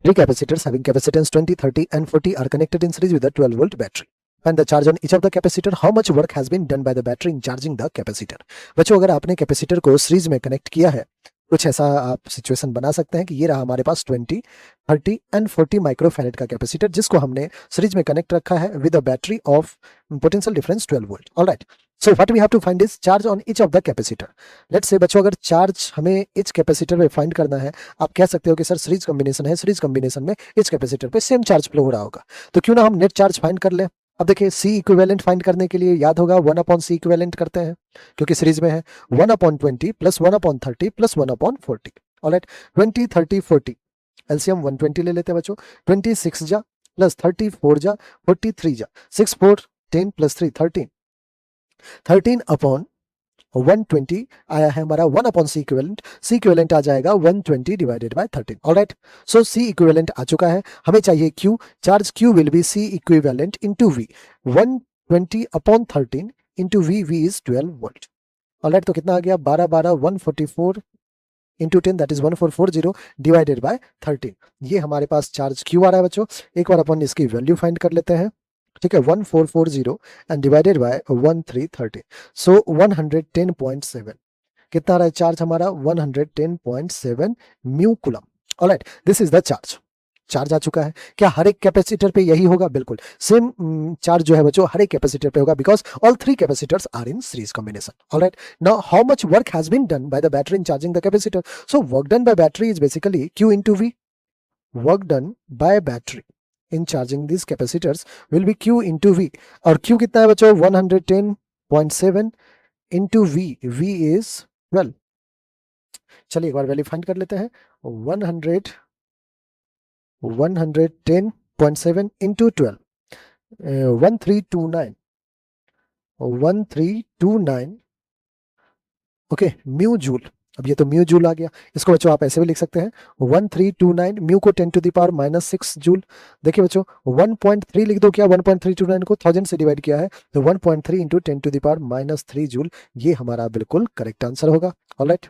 Three capacitors having capacitance 20, 30 and 40 are connected in series with a 12-volt battery. Find the charge on each of the capacitor. How much work has been done by the battery in charging the capacitor? बच्चों, अगर आपने capacitor को series में connect किया है, कुछ ऐसा आप सिचुएशन बना सकते हैं कि ये रहा हमारे पास 20, 30 एंड 40 माइक्रोफैरेड का कैपेसिटर, जिसको हमने सीरीज में कनेक्ट रखा है with a battery of potential difference 12 volt. Alright, so what we have to find is charge on each of the capacitor. Let's say बच्चों, अगर चार्ज हमें इच कैपेसिटर में फाइंड करना है, आप कह सकते हो कि सर सीरीज कॉम्बिनेशन है, सीरीज कॉम्बिनेशन में इच कैपेसिटर पे सेम चार्ज फ्लो हो रहा होगा, तो क्यों ना हम नेट चार्ज फाइंड कर लें. अब देखिए, सी इक्विवेलेंट फाइंड करने के लिए याद होगा 1/c इक्विवेलेंट करते हैं क्योंकि सीरीज में है. 1/20 प्लस 1/30 प्लस 1/40. ऑलराइट, 20, 30, 40 एलसीएम 120 ले लेते हैं बच्चों. 26 जा प्लस 34 जा 43 जा 6 4 10 प्लस 3 13. 13/120 आया है हमारा 1/c इक्विवेलेंट. सी इक्विवेलेंट आ जाएगा 120 divided by 13. Alright, so C equivalent आ चुका है. हमें चाहिए Q. Charge Q will be C equivalent into V. 120/13 into V. V is 12 volt. Alright, तो कितना आ गया? 12 12 144 into 10 that is 1440 divided by 13. ये हमारे पास चार्ज Q आ रहा है बच्चों. एक बार अपन इसकी वैल्यू फाइंड कर लेते हैं. ठीक है, 1440 एंड डिवाइडेड बाय 1330, सो 110.7. कितना आ रहा है चार्ज हमारा? 110.7 mu coulomb. Alright, this is the charge. Charge आ चुका है. क्या हर एक कैपेसिटर पे यही होगा? बिल्कुल सेम चार्ज जो है बच्चों हर एक कैपेसिटर पे होगा because all three capacitors are in series combination. Alright, now how much work has been done by the battery in charging the capacitor? So work done by battery is basically Q into V. Work done by battery in charging these capacitors will be Q into V. और Q कितना है बच्चों? 110.7 into V. V is 12. चलिए एक बार value find कर लेते हैं. 110.7 into 12, 1329 okay mu joule. अब ये तो म्यू जूल आ गया. इसको बच्चों आप ऐसे भी लिख सकते हैं 1329 म्यू को 10⁻⁻6 जूल. देखिए बच्चों 1.3 लिख दो. क्या 1.329 को 1000 से डिवाइड किया है तो 1.3 इंटू 10⁻⁻3 जूल. ये हमारा बिल्कुल करेक्ट आंसर होगा. ऑलराइट,